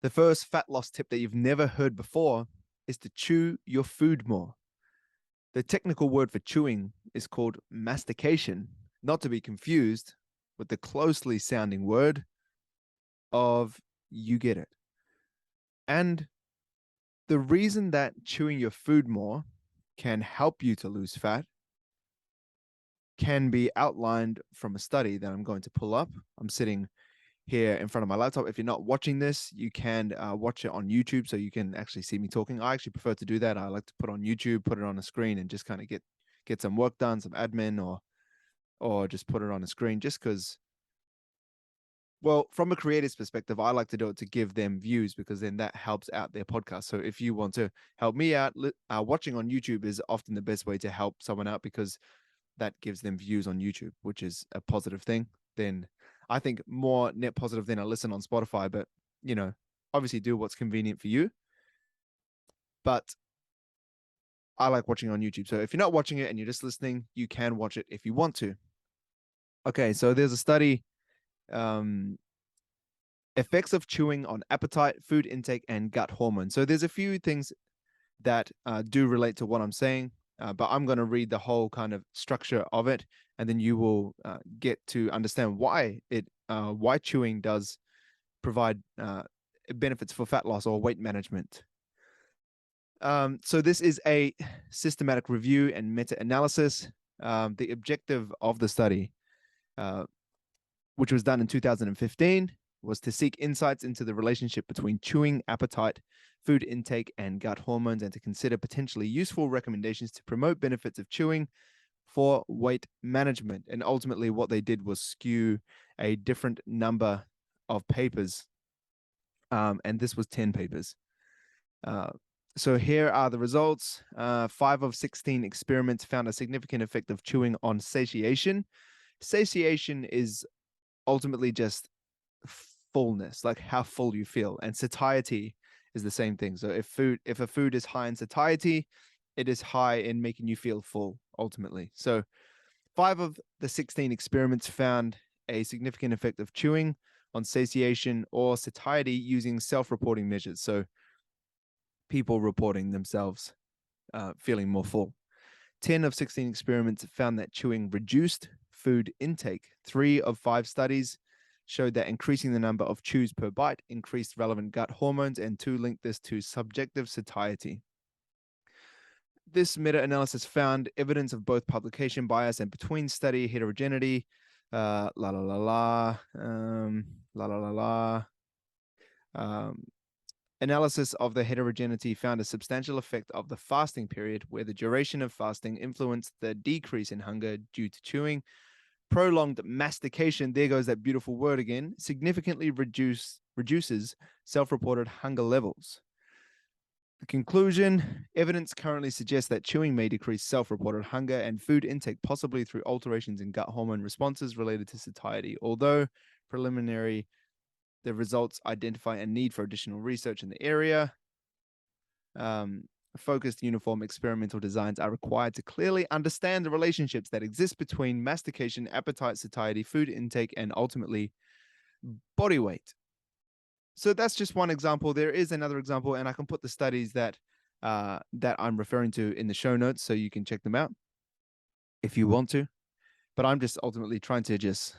The first fat loss tip that you've never heard before is to chew your food more. The technical word for chewing is called mastication, not to be confused with the closely sounding word of you get it. And the reason that chewing your food more can help you to lose fat can be outlined from a study that I'm going to pull up. I'm sitting here in front of my laptop. If you're not watching this, you can watch it on YouTube so you can actually see me talking. I actually prefer to do that. I like to put on YouTube, put it on a screen, and just kind of get some work done, some admin, or just put it on a screen just because, well, from a creator's perspective, I like to do it to give them views because then that helps out their podcast. So if you want to help me out, watching on YouTube is often the best way to help someone out because that gives them views on YouTube, which is a positive thing. Then I think more net positive than a listen on Spotify, but obviously do what's convenient for you. But I like watching on YouTube. So if you're not watching it and you're just listening, you can watch it if you want to. Okay, so there's a study, effects of chewing on appetite, food intake, and gut hormones. So there's a few things that do relate to what I'm saying, but I'm going to read the whole kind of structure of it, and then you will get to understand why chewing does provide benefits for fat loss or weight management. So this is a systematic review and meta-analysis. The objective of the study, which was done in 2015, was to seek insights into the relationship between chewing, appetite, food intake, and gut hormones, and to consider potentially useful recommendations to promote benefits of chewing for weight management. And ultimately, what they did was skew a different number of papers, and this was 10 papers. So here are the results. 5 of 16 experiments found a significant effect of chewing on satiation. Satiation is ultimately just fullness, like how full you feel, and satiety is the same thing. So if a food is high in satiety, it is high in making you feel full ultimately. So 5 of the 16 experiments found a significant effect of chewing on satiation or satiety using self-reporting measures. So people reporting themselves feeling more full. 10 of 16 experiments found that chewing reduced food intake. 3 of 5 studies showed that increasing the number of chews per bite increased relevant gut hormones, and 2 linked this to subjective satiety. This meta-analysis found evidence of both publication bias and between study heterogeneity. Analysis of the heterogeneity found a substantial effect of the fasting period, where the duration of fasting influenced the decrease in hunger due to chewing. Prolonged mastication, there goes that beautiful word again, significantly reduces self-reported hunger levels. The conclusion, evidence currently suggests that chewing may decrease self-reported hunger and food intake, possibly through alterations in gut hormone responses related to satiety. Although preliminary, the results identify a need for additional research in the area. Focused, uniform experimental designs are required to clearly understand the relationships that exist between mastication, appetite, satiety, food intake, and ultimately body weight. So that's just one example. There is another example, and I can put the studies that I'm referring to in the show notes so you can check them out if you want to. But I'm just ultimately trying to just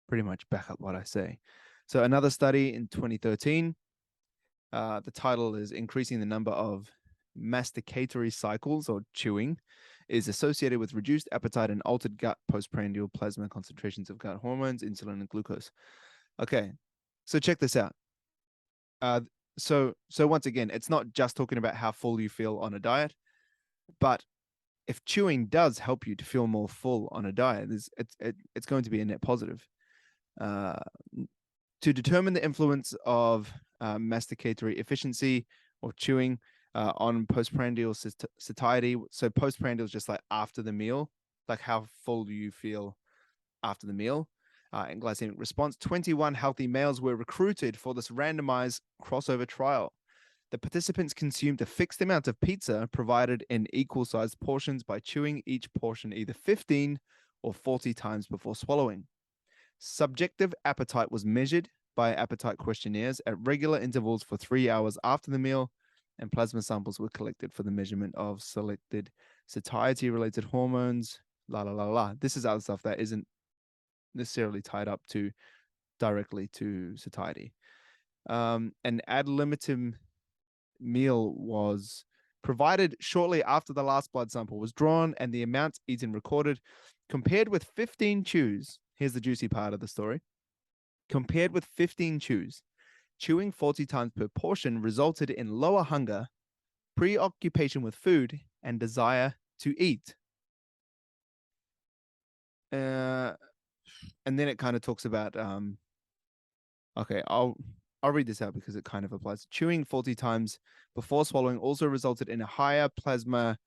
pretty much back up what I say. So another study in 2013, the title is Increasing the Number of Masticatory Cycles, or chewing, is associated with reduced appetite and altered gut postprandial plasma concentrations of gut hormones, insulin, and glucose. Okay, so check this out. So once again, it's not just talking about how full you feel on a diet, but if chewing does help you to feel more full on a diet, it's going to be a net positive. To determine the influence of masticatory efficiency or chewing on postprandial satiety. So postprandial is just like after the meal, like how full do you feel after the meal. And glycemic response, 21 healthy males were recruited for this randomized crossover trial. The participants consumed a fixed amount of pizza provided in equal-sized portions by chewing each portion either 15 or 40 times before swallowing. Subjective appetite was measured by appetite questionnaires at regular intervals for 3 hours after the meal, and plasma samples were collected for the measurement of selected satiety-related hormones. La la la la. This is other stuff that isn't necessarily tied up to directly to satiety. An ad libitum meal was provided shortly after the last blood sample was drawn and the amount eaten recorded. Compared with 15 chews, here's the juicy part of the story. Compared with 15 chews, chewing 40 times per portion resulted in lower hunger, preoccupation with food, and desire to eat. And then it kind of talks about okay, I'll read this out because it kind of applies. Chewing 40 times before swallowing also resulted in a higher plasma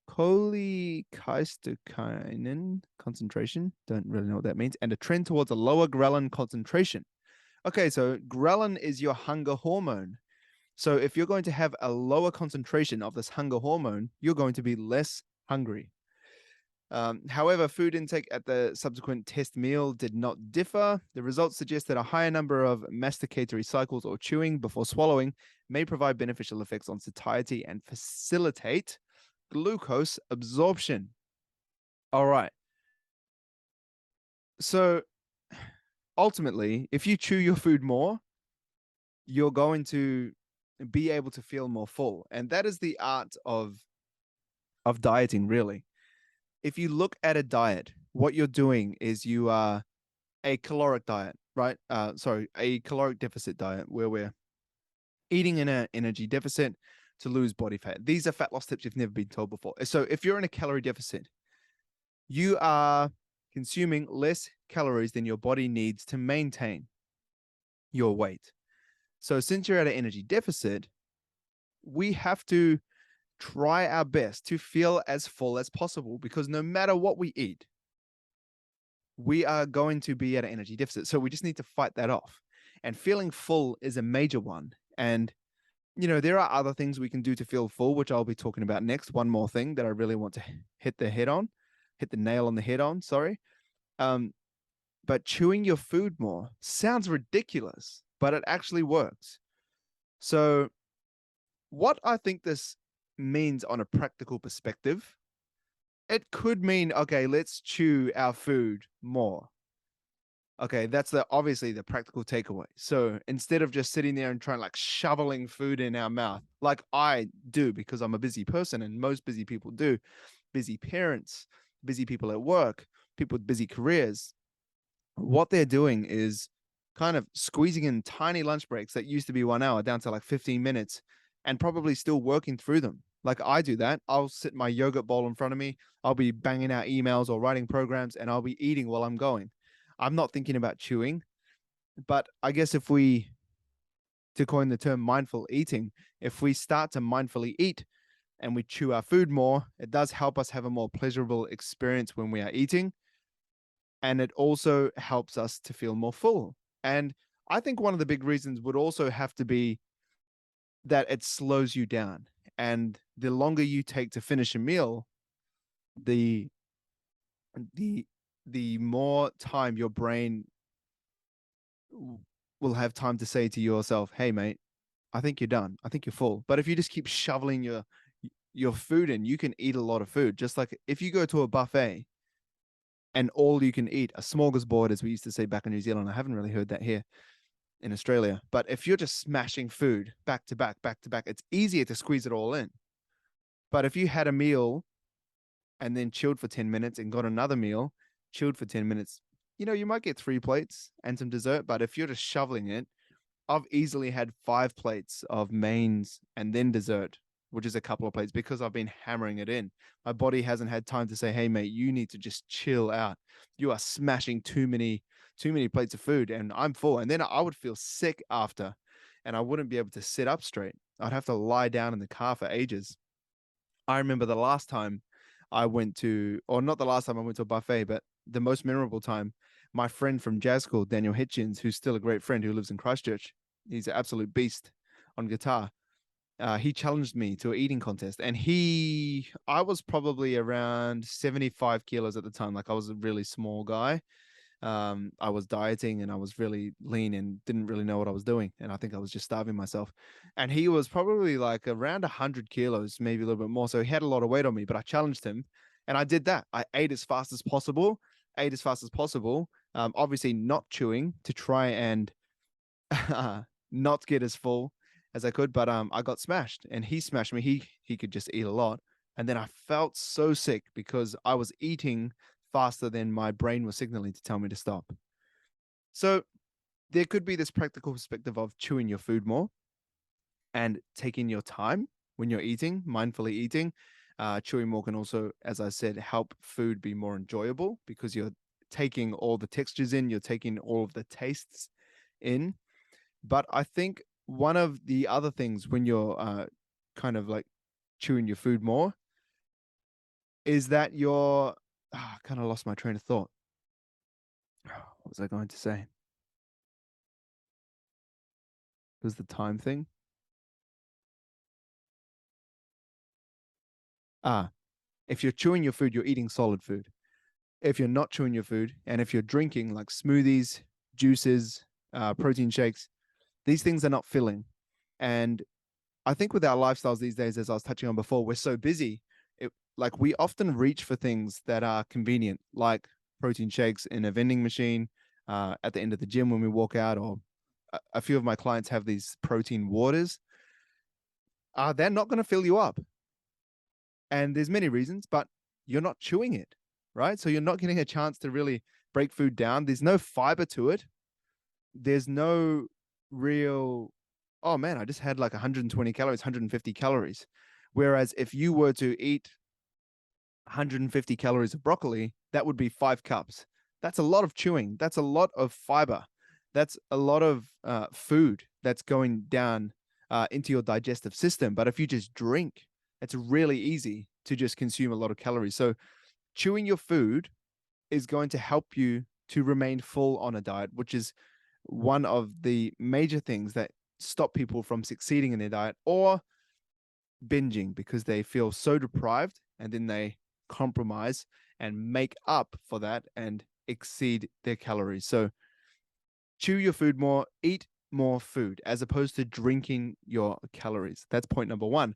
cholecystokinin concentration. Don't really know what that means. And a trend towards a lower ghrelin concentration. Okay, so ghrelin is your hunger hormone. So if you're going to have a lower concentration of this hunger hormone, you're going to be less hungry. However, food intake at the subsequent test meal did not differ. The results suggest that a higher number of masticatory cycles or chewing before swallowing may provide beneficial effects on satiety and facilitate glucose absorption. All right. So ultimately, if you chew your food more, you're going to be able to feel more full. And that is the art of dieting, really. If you look at a diet, what you're doing is you are a caloric diet, right? A caloric deficit diet where we're eating in an energy deficit to lose body fat. These are fat loss tips you've never been told before. So if you're in a calorie deficit, you are consuming less calories than your body needs to maintain your weight. So since you're at an energy deficit, we have to try our best to feel as full as possible, because no matter what we eat, we are going to be at an energy deficit. So we just need to fight that off. And feeling full is a major one. And, there are other things we can do to feel full, which I'll be talking about next. One more thing that I really want to hit the nail on the head on, sorry. But chewing your food more sounds ridiculous, but it actually works. So what I think this means on a practical perspective, it could mean, okay, let's chew our food more. Okay, that's obviously the practical takeaway. So instead of just sitting there and trying like shoveling food in our mouth, like I do because I'm a busy person and most busy people do, busy parents, busy people at work, people with busy careers, what they're doing is kind of squeezing in tiny lunch breaks that used to be 1 hour down to like 15 minutes and probably still working through them. Like I do that. I'll sit my yogurt bowl in front of me. I'll be banging out emails or writing programs and I'll be eating while I'm going. I'm not thinking about chewing, but I guess to coin the term mindful eating, if we start to mindfully eat and we chew our food more, it does help us have a more pleasurable experience when we are eating. And it also helps us to feel more full. And I think one of the big reasons would also have to be that it slows you down. And the longer you take to finish a meal, the more time your brain will have time to say to yourself, hey, mate, I think you're done. I think you're full. But if you just keep shoveling your food in, you can eat a lot of food. Just like if you go to a buffet and all you can eat, a smorgasbord, as we used to say back in New Zealand. I haven't really heard that here in Australia. But if you're just smashing food back to back, it's easier to squeeze it all in. But if you had a meal and then chilled for 10 minutes and got another meal, chilled for 10 minutes, you might get 3 plates and some dessert. But if you're just shoveling it, I've easily had 5 plates of mains and then dessert, which is a couple of plates, because I've been hammering it in. My body hasn't had time to say, hey, mate, you need to just chill out. You are smashing too many plates of food and I'm full. And then I would feel sick after and I wouldn't be able to sit up straight. I'd have to lie down in the car for ages. I remember the last time I went to, or not the last time I went to a buffet, but the most memorable time, my friend from jazz school, Daniel Hitchens, who's still a great friend who lives in Christchurch, he's an absolute beast on guitar. He challenged me to an eating contest, and I was probably around 75 kilos at the time. Like I was a really small guy. I was dieting and I was really lean and didn't really know what I was doing. And I think I was just starving myself. And he was probably like around 100 kilos, maybe a little bit more. So he had a lot of weight on me, but I challenged him and I did that. I ate as fast as possible, obviously not chewing to try and not get as full as I could. But I got smashed and he smashed me. He could just eat a lot. And then I felt so sick because I was eating faster than my brain was signaling to tell me to stop. So there could be this practical perspective of chewing your food more and taking your time when you're eating, mindfully eating. Chewing more can also, as I said, help food be more enjoyable because you're taking all the textures in, you're taking all of the tastes in. But I think one of the other things when you're kind of like chewing your food more is that you're kind of lost my train of thought. What was I going to say? It was the time thing. If you're chewing your food, you're eating solid food. If you're not chewing your food, and if you're drinking like smoothies, juices, protein shakes, these things are not filling. And I think with our lifestyles these days, as I was touching on before, we're so busy. Like we often reach for things that are convenient, like protein shakes in a vending machine, at the end of the gym when we walk out, or a few of my clients have these protein waters. They're not going to fill you up. And there's many reasons, but you're not chewing it, right? So you're not getting a chance to really break food down. There's no fiber to it. There's no real, oh man, I just had like 120 calories, 150 calories. Whereas if you were to eat 150 calories of broccoli, that would be 5 cups. That's a lot of chewing. That's a lot of fiber. That's a lot of food that's going down into your digestive system. But if you just drink, it's really easy to just consume a lot of calories. So chewing your food is going to help you to remain full on a diet, which is one of the major things that stop people from succeeding in their diet or binging because they feel so deprived and then they compromise and make up for that and exceed their calories. So chew your food more, eat more food as opposed to drinking your calories. That's point number one.